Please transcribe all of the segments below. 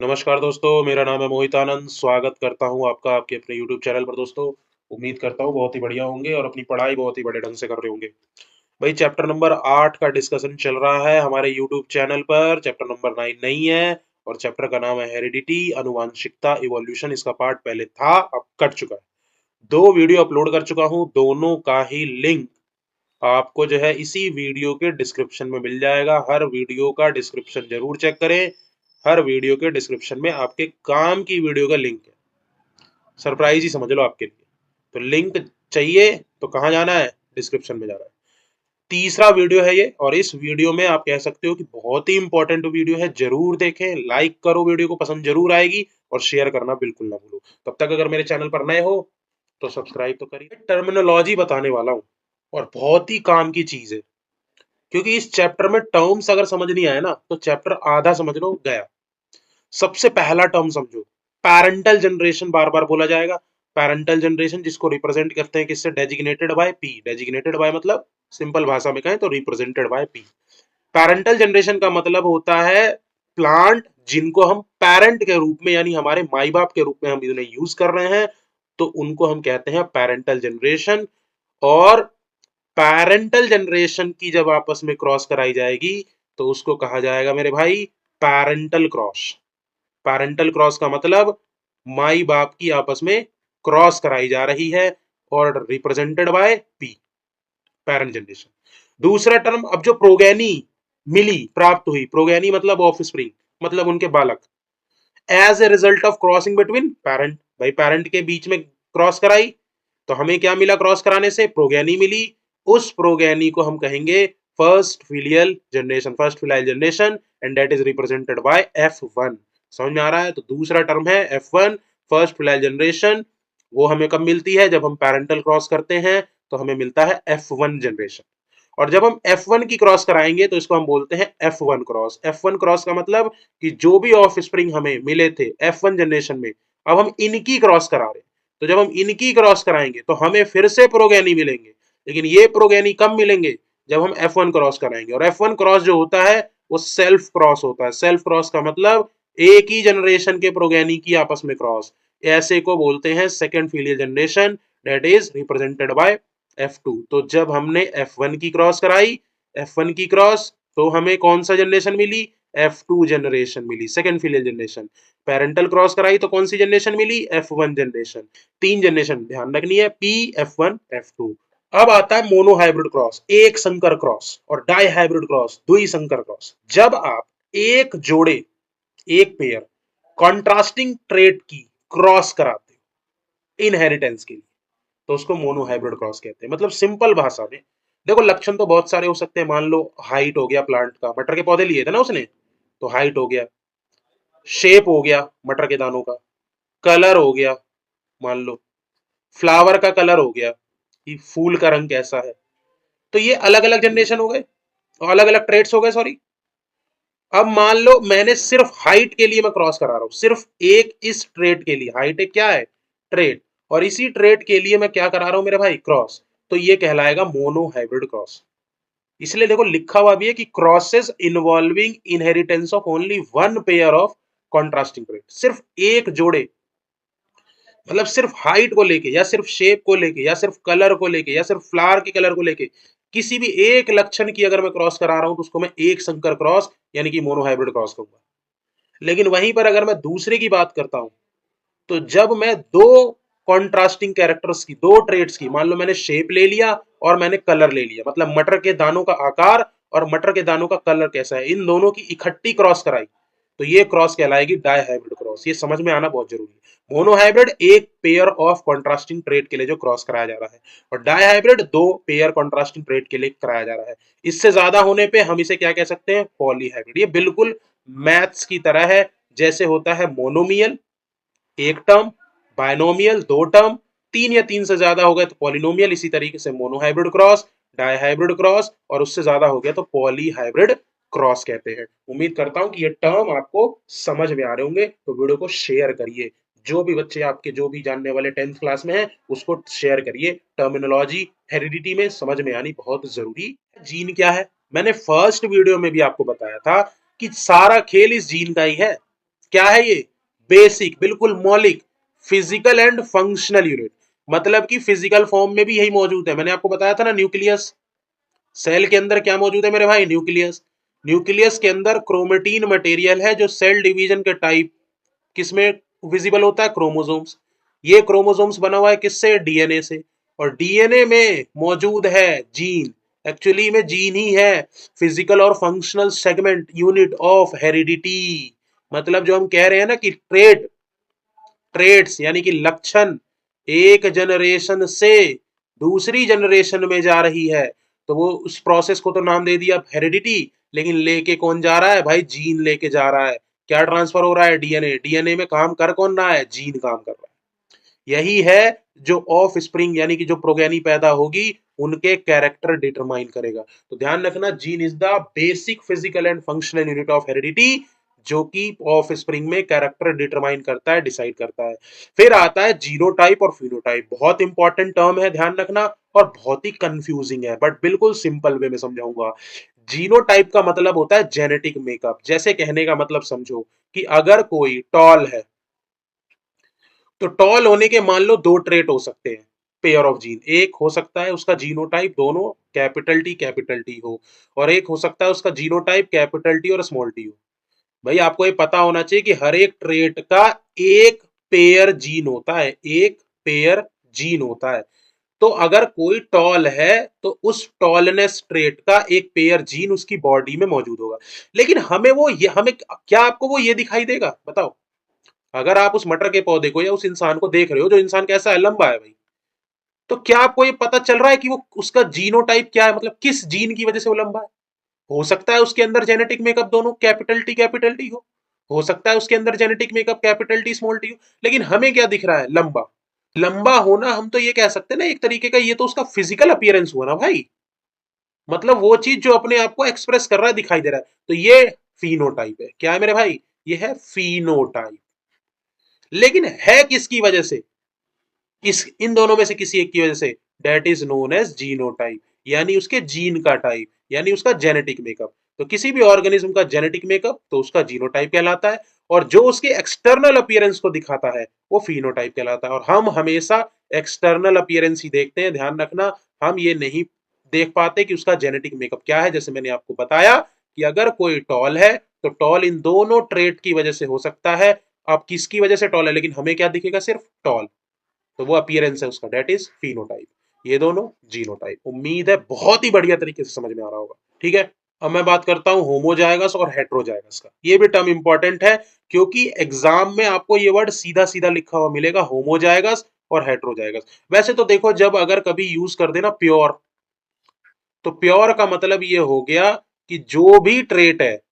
नमस्कार दोस्तों, मेरा नाम है मोहित आनंद। स्वागत करता हूँ आपका आपके अपने यूट्यूब चैनल पर दोस्तों। उम्मीद करता हूँ बहुत ही बढ़िया होंगे और अपनी पढ़ाई बहुत ही बड़े ढंग से कर रहे होंगे। भाई चैप्टर नंबर 8 का डिस्कशन चल रहा है हमारे यूट्यूब चैनल पर। चैप्टर नंबर 9 नहीं है और चैप्टर का नाम है हेरिडिटी, आनुवांशिकता, इवोल्यूशन। इसका पार्ट पहले था, अब कट चुका है। 2 वीडियो अपलोड कर चुका हूँ, दोनों का ही लिंक आपको जो है इसी वीडियो के डिस्क्रिप्शन में मिल जाएगा। हर वीडियो का डिस्क्रिप्शन जरूर चेक करें। हर वीडियो के डिस्क्रिप्शन में आपके काम की वीडियो का लिंक है। सरप्राइज ही समझ लो आपके लिए। तो लिंक चाहिए तो कहाँ जाना है? डिस्क्रिप्शन में जाना है। तीसरा वीडियो है ये और इस वीडियो में आप कह सकते हो कि बहुत ही इंपॉर्टेंट वीडियो है। जरूर देखें, लाइक करो, वीडियो को पसंद जरूर आएगी और शेयर करना बिल्कुल ना भूलो। तब तक अगर मेरे चैनल पर नए हो तो सब्सक्राइब तो करिए। टर्मिनोलॉजी बताने वाला हूँ और बहुत ही काम की चीज है, क्योंकि इस चैप्टर में टर्म्स अगर समझ नहीं आए ना तो चैप्टर आधा समझ लो गया। सबसे पहला टर्म समझो, पैरेंटल जनरेशन बार बार बोला जाएगा। पैरेंटल जनरेशन जिसको रिप्रेजेंट करते हैं किससे? Designated by P. Designated by मतलब सिंपल भाषा में कहें तो represented by P. Parental generation का मतलब होता है प्लांट जिनको हम पेरेंट के रूप में यानी हमारे माई बाप के रूप में हम इन्हें यूज कर रहे हैं, तो उनको हम कहते हैं पैरेंटल जनरेशन। और पैरेंटल जनरेशन की जब आपस में क्रॉस कराई जाएगी तो उसको कहा जाएगा मेरे भाई पैरेंटल क्रॉस। पैरेंटल क्रॉस का मतलब माई बाप की आपस में क्रॉस कराई जा रही है और represented by P, parent generation. दूसरा टर्म, अब जो प्रोगेनी मिली, प्राप्त हुई, प्रोगेनी मतलब ऑफ स्प्रिंग, मतलब उनके बालक, as a result of crossing between parent. भाई पैरेंट के बीच में क्रॉस कराई तो हमें क्या मिला? क्रॉस कराने से प्रोगेनी मिली। उस प्रोगेनी को हम कहेंगे first filial generation, first filial generation, and that is represented by F1। समझ में आ रहा है? तो दूसरा टर्म है F1, फर्स्ट फिलाइल जनरेशन। वो हमें कब मिलती है? जब हम पैरेंटल क्रॉस करते हैं तो हमें मिलता है F1 जनरेशन। और जब हम F1 की क्रॉस कराएंगे तो इसको हम बोलते हैं F1 क्रॉस। F1 क्रॉस का मतलब कि जो भी ऑफ स्प्रिंग हमें मिले थे F1 जनरेशन में, अब हम इनकी क्रॉस करा रहे हैं। तो जब हम इनकी क्रॉस कराएंगे तो हमें फिर से प्रोगेनी मिलेंगे, लेकिन ये प्रोगेनी कब मिलेंगे? जब हम F1 क्रॉस कराएंगे। और F1 क्रॉस जो होता है वो सेल्फ क्रॉस होता है। सेल्फ क्रॉस का मतलब एक ही जनरेशन के प्रोगेनी की आपस में क्रॉस। ऐसे को बोलते हैं second filial generation, that is represented bye F2। तो जब हमने F1 की क्रॉस कराई, F1 की क्रॉस, तो हमें कौन सा जनरेशन मिली? F2 जनरेशन मिली, second filial generation. Parental cross कराई तो कौन सी जनरेशन मिली? F1 generation. 3 जनरेशन ध्यान रखनी है, P, F1, F2। अब आता है मोनो हाइब्रिड क्रॉस, एक संकर क्रॉस, और डाई हाइब्रिड क्रॉस, दुई संकर क्रॉस। जब आप एक जोड़े, एक पेयर कॉन्ट्रास्टिंग ट्रेट की क्रॉस कराते हो इनहेरिटेंस के लिए, तो उसको मोनो हाइब्रिड क्रॉस कहते हैं। मतलब सिंपल भाषा में देखो, लक्षण तो बहुत सारे हो सकते हैं। मान लो हाइट हो गया प्लांट का, मटर के पौधे लिए थे ना उसने, तो हाइट हो गया। शेप हो गया मटर के दानों का। कलर हो गया, मान लो फ्लावर का कलर हो गया कि फूल का रंग कैसा है। तो ये अलग अलग जनरेशन हो गए और अलग अलग ट्रेड्स हो गए, सॉरी। अब मान लो मैंने सिर्फ हाइट के लिए मैं क्रॉस करा रहा हूं, सिर्फ एक इस ट्रेड के लिए। हाइट एक क्या है? ट्रेड। और इसी ट्रेड के लिए मैं क्या करा रहा हूं मेरे भाई? क्रॉस। तो ये कहलाएगा मोनो हाइब्रिड क्रॉस। इसलिए देखो लिखा हुआ भी है कि crosses involving inheritance of only one pair of contrasting trade. सिर्फ एक जोड़े, मतलब सिर्फ हाइट को लेके या सिर्फ शेप को लेके या सिर्फ कलर को लेके या सिर्फ फ्लावर के कलर को लेके किसी भी एक लक्षण की अगर मैं क्रॉस करा रहा हूं तो उसको मैं एक संकर क्रॉस यानी कि मोनो हाइब्रिड क्रॉस कहूंगा। लेकिन वहीं पर अगर मैं दूसरे की बात करता हूं तो जब मैं दो कॉन्ट्रास्टिंग कैरेक्टर्स की, दो ट्रेड्स की, मान लो मैंने शेप ले लिया और मैंने कलर ले लिया, मतलब मटर के दानों का आकार और मटर के दानों का कलर कैसा है, इन दोनों की इकट्ठी क्रॉस कराई, तो ये क्रॉस कहलाएगी डाई हाइब्रिड क्रॉस। ये समझ में आना बहुत जरूरी है। मोनो हाइब्रिड एक पेयर ऑफ कॉन्ट्रास्टिंग ट्रेड के लिए जो क्रॉस कराया जा रहा है, और डाई हाइब्रिड दो पेयर कॉन्ट्रास्टिंग ट्रेड के लिए कराया जा रहा है। इससे ज्यादा होने पे हम इसे क्या कह सकते हैं? Poly hybrid. ये बिल्कुल मैथ्स की तरह है। जैसे होता है मोनोमियल एक टर्म, बायनोमियल दो टर्म, तीन या तीन से ज्यादा हो गए तो पॉलिनोमियल। इसी तरीके से मोनोहाइब्रिड क्रॉस, डाईहाइब्रिड क्रॉस, और उससे ज्यादा हो गया तो पॉलीहाइब्रिड क्रॉस कहते हैं। उम्मीद करता हूं कि ये टर्म आपको समझ में आ रहे होंगे। तो वीडियो को शेयर करिए, जो भी बच्चे आपके जो भी जानने वाले 10th क्लास में हैं उसको शेयर करिए। टर्मिनोलॉजी हेरिडिटी में समझ में आनी बहुत जरूरी। जीन क्या है? मैंने फर्स्ट वीडियो में भी आपको बताया था कि सारा खेल इस जीन का ही है। क्या है ये? बेसिक, बिल्कुल मौलिक, फिजिकल एंड फंक्शनल यूनिट। मतलब कि फिजिकल फॉर्म में भी यही मौजूद है। मैंने आपको बताया था ना, न्यूक्लियस। सेल के अंदर क्या मौजूद है मेरे भाई? न्यूक्लियस। न्यूक्लियस के अंदर क्रोमेटीन मटेरियल है जो सेल डिवीजन के टाइप किसमें विजिबल होता है? क्रोमोसोम्स। ये क्रोमोसोम्स बना हुआ है किससे? डीएनए से। और डीएनए में मौजूद है जीन। एक्चुअली में जीन ही है फिजिकल और functional segment unit of heredity. मतलब जो हम कह रहे हैं ना कि ट्रेड्स यानी कि लक्षण एक जनरेशन से दूसरी जनरेशन में जा रही है, तो वो उस प्रोसेस को तो नाम दे दिया हेरिडिटी, लेकिन लेके कौन जा रहा है भाई? जीन लेके जा रहा है। क्या ट्रांसफर हो रहा है? डीएनए। डीएनए में काम कर कौन रहा है? जीन काम कर रहा है। यही है जो ऑफ स्प्रिंग यानी कि जो प्रोगेनी पैदा होगी उनके कैरेक्टर डिटरमाइन करेगा। तो ध्यान रखना, gene is the basic physical and functional unit of heredity, जो कि ऑफ स्प्रिंग में कैरेक्टर डिटरमाइन करता है, डिसाइड करता है। फिर आता है जीनोटाइप और फिनोटाइप। बहुत इंपॉर्टेंट टर्म है, ध्यान रखना, और बहुत ही कंफ्यूजिंग है, बट बिल्कुल सिंपल वे में समझाऊंगा। जीनोटाइप का मतलब होता है जेनेटिक मेकअप। जैसे कहने का मतलब समझो कि अगर कोई टॉल है, तो टॉल होने के मान लो दो ट्रेट हो सकते हैं, पेयर ऑफ जीन। एक हो सकता है उसका जीनोटाइप दोनों कैपिटल टी हो, और एक हो सकता है उसका जीनोटाइप कैपिटल टी और स्मॉल टी हो। भाई आपको ये पता होना चाहिए कि हर एक ट्रेट का एक पेयर जीन होता है, एक पेयर जीन होता है। तो अगर कोई टॉल है तो उस टॉलनेस ट्रेट का एक पेयर जीन उसकी बॉडी में मौजूद होगा। लेकिन हमें क्या आपको वो ये दिखाई देगा? बताओ। अगर आप उस मटर के पौधे को या उस इंसान को देख रहे हो, जो इंसान कैसा है? लंबा है भाई। तो क्या आपको ये पता चल रहा है कि वो उसका जीनोटाइप क्या है? मतलब किस जीन की वजह से वो लंबा है? हो सकता है उसके अंदर जेनेटिक मेकअप दोनों कैपिटल टी हो सकता है उसके अंदर genetic makeup capital T small T हो, लेकिन हमें क्या दिख रहा है? लंबा। लंबा होना हम तो ये कह सकते हैं ना एक तरीके का, ये तो उसका फिजिकल अपीयरेंस हुआ ना भाई। मतलब वो चीज जो अपने आप को एक्सप्रेस कर रहा है, दिखाई दे रहा है, तो ये फिनोटाइप है। क्या है मेरे भाई? ये है फिनोटाइप। लेकिन है किसकी वजह से? इस इन दोनों में से किसी एक की वजह से। That is known as genotype, यानी उसके जीन का टाइप, यानी उसका जेनेटिक मेकअप। तो किसी भी ऑर्गेनिज्म का जेनेटिक मेकअप तो उसका जीनोटाइप कहलाता है, और जो उसके एक्सटर्नल अपीयरेंस को दिखाता है वो फिनोटाइप कहलाता है। और हम हमेशा एक्सटर्नल अपीयरेंस ही देखते हैं, ध्यान रखना। हम ये नहीं देख पाते कि उसका जेनेटिक मेकअप क्या है। जैसे मैंने आपको बताया कि अगर कोई टॉल है तो टॉल इन दोनों ट्रेट की वजह से हो सकता है। आप किसकी वजह से टॉल है, लेकिन हमें क्या दिखेगा? सिर्फ टॉल। तो वो अपीयरेंस है उसका, डेट इज फिनोटाइप। ये दोनों जीनोटाइप। उम्मीद है बहुत ही बढ़िया तरीके से समझ में आ रहा होगा। ठीक है। अब मैं बात करता हूं होमोजाइगस और हेट्रोजाइगस का। ये भी टर्म इंपॉर्टेंट है, क्योंकि एग्जाम में आपको ये वर्ड सीधा सीधा लिखा हुआ मिलेगा, होमोजाइगस और हेट्रोजाइगस। वैसे तो देखो, जब अगर कभी यूज कर देना प्योर, तो प्योर का मतलब ये हो गया कि जो भी ट्रेट है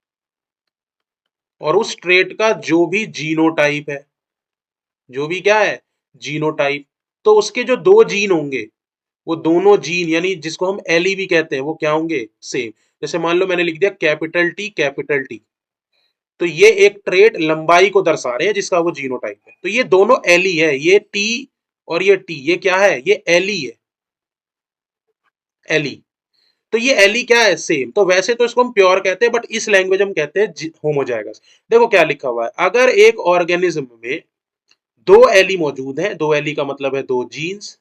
और उस ट्रेट का जो भी जीनोटाइप है, जो भी क्या है? जीनोटाइप। तो उसके जो दो जीन होंगे, वो दोनों जीन यानी जिसको हम एल भी कहते हैं, वो क्या होंगे? सेम। जैसे मान लो मैंने लिख दिया कैपिटल टी, तो ये एक ट्रेट लंबाई को दर्शा रहे हैं जिसका वो जीनोटाइप है। तो ये दोनों एल ही है, ये टी और ये टी, ये क्या है? ये एल ही है, एल। तो ये एली क्या है? सेम। तो वैसे तो इसको हम प्योर कहते हैं, बट इस लैंग्वेज हम कहते हैं होमोजाइगस। देखो क्या लिखा हुआ है, अगर एक ऑर्गेनिज्म में दो एली मौजूद हैं, दो एली का मतलब है दो जीन्स,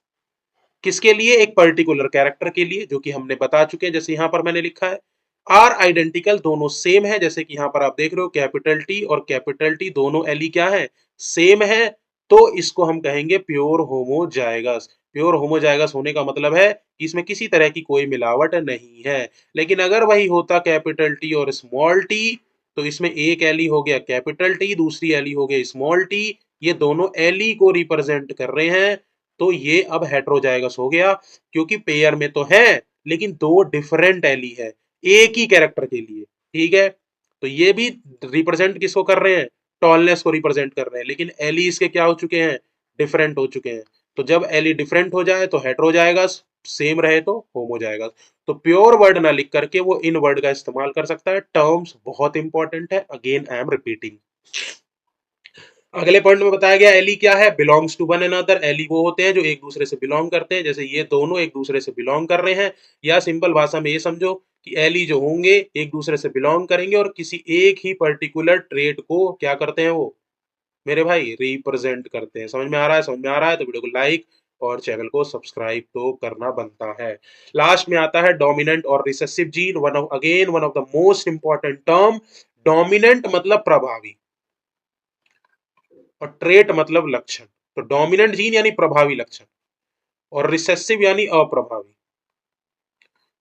किसके लिए? एक पर्टिकुलर कैरेक्टर के लिए, जो कि हमने बता चुके हैं। जैसे यहां पर मैंने लिखा है आर आइडेंटिकल, दोनों सेम है। जैसे कि यहां पर आप देख रहे हो कैपिटल टी और कैपिटल टी दोनों एली क्या है? सेम है। तो इसको हम कहेंगे प्योर होमोजाइगस। प्योर होमोजाइगस होने का मतलब है कि इसमें किसी तरह की कोई मिलावट नहीं है। लेकिन अगर वही होता कैपिटल टी और स्मॉल टी, तो इसमें एक एली हो गया कैपिटल टी, दूसरी एली हो गया स्मॉल टी, ये दोनों एली को रिप्रेजेंट कर रहे हैं। तो ये अब हेट्रोजाइगस हो गया, क्योंकि पेयर में तो है लेकिन दो डिफरेंट एली है एक ही कैरेक्टर के लिए। ठीक है। तो ये भी रिप्रेजेंट किसको कर रहे हैं? टॉलनेस को रिप्रेजेंट कर रहे हैं, लेकिन एली इसके क्या हो चुके हैं? डिफरेंट हो चुके हैं। तो जब एली डिफरेंट हो जाए तो हेट्रोजाइगस, सेम रहे तो होमोजाइगस। तो प्योर वर्ड ना लिख करके वो इन वर्ड का इस्तेमाल कर सकता है। टर्म्स बहुत इंपॉर्टेंट है, अगेन आई एम रिपीटिंग। अगले पॉइंट में बताया गया एली क्या है? Belongs to one another. Allele वो होते हैं जो एक दूसरे से बिलोंग करते हैं। जैसे ये दोनों एक दूसरे से बिलोंग कर रहे हैं, या सिंपल भाषा में ये समझो कि एली जो होंगे एक दूसरे से बिलोंग करेंगे और किसी एक ही पर्टिकुलर ट्रेट को क्या करते हैं वो मेरे भाई रिप्रेजेंट करते हैं। समझ में आ रहा है? समझ में आ रहा है तो वीडियो को लाइक और चैनल को सब्सक्राइब तो करना बनता है। लास्ट में आता है डोमिनेंट और recessive gene. One of the most important term. Dominant मतलब प्रभावी और ट्रेट मतलब लक्षण। तो डोमिनेंट जीन यानी प्रभावी लक्षण और रिसेसिव यानी अप्रभावी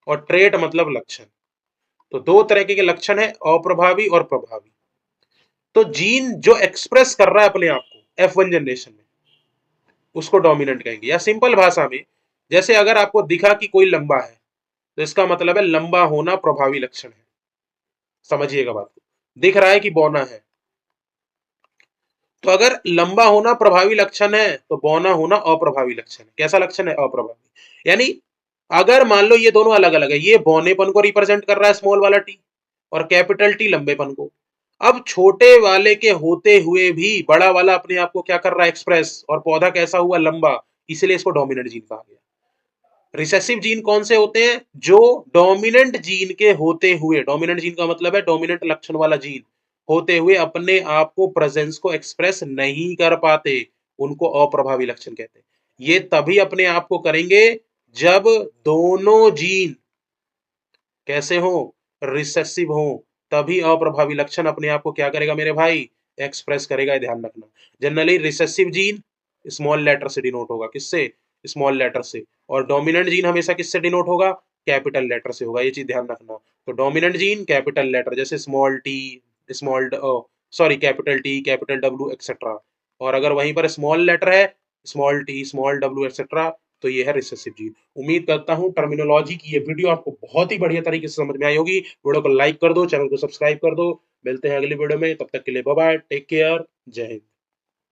और ट्रेट मतलब लक्षण। तो दो तरह के लक्षण है, अप्रभावी और प्रभावी। तो जीन जो एक्सप्रेस कर रहा है अपने आप को F1 जनरेशन में उसको डोमिनेंट कहेंगे। या सिंपल भाषा में जैसे अगर आपको दिखा कि कोई लंबा है तो इसका मतलब है लंबा होना प्रभावी लक्षण है। समझिएगा बात को। दिख रहा है कि बौना है तो अगर लंबा होना प्रभावी लक्षण है तो बौना होना अप्रभावी लक्षण है। कैसा लक्षण है? अप्रभावी। यानी अगर मान लो ये दोनों अलग अलग है, ये बौनेपन को रिप्रेजेंट कर रहा है स्मॉल वाला टी और कैपिटल टी लंबेपन को। अब छोटे वाले के होते हुए भी बड़ा वाला अपने आप को क्या कर रहा है? एक्सप्रेस। और पौधा कैसा हुआ? लंबा। इसलिए इसको डोमिनेंट जीन कहा गया। रिसेसिव जीन कौन से होते हैं? जो डोमिनेंट जीन के होते हुए, डोमिनेंट जीन का मतलब है डोमिनेंट लक्षण वाला जीन होते हुए अपने आप को प्रेजेंस को एक्सप्रेस नहीं कर पाते, उनको अप्रभावी लक्षण कहते हैं। ये तभी अपने आप को करेंगे जब दोनों जीन कैसे हो? रिसेसिव हो। तभी अप्रभावी लक्षण अपने आप को क्या करेगा मेरे भाई? एक्सप्रेस करेगा। ध्यान रखना। Generally recessive gene small letter से डिनोट होगा। किससे? स्मॉल लेटर से। और डोमिनेंट जीन हमेशा किससे डिनोट होगा? कैपिटल लेटर से होगा। ये चीज ध्यान रखना। तो डोमिनेंट जीन कैपिटल लेटर जैसे small T, small sorry capital T, capital W etcetera. और अगर वहीं पर स्मॉल लेटर है small T, small W etcetera, तो ये है रिसेसिव जीन। उम्मीद करता हूं टर्मिनोलॉजी की ये वीडियो आपको बहुत ही बढ़िया तरीके से समझ में आई होगी। वीडियो को लाइक कर दो, चैनल को सब्सक्राइब कर दो। मिलते हैं अगली वीडियो में, तब तक के लिए बाय बाय, टेक केयर, जय हिंद।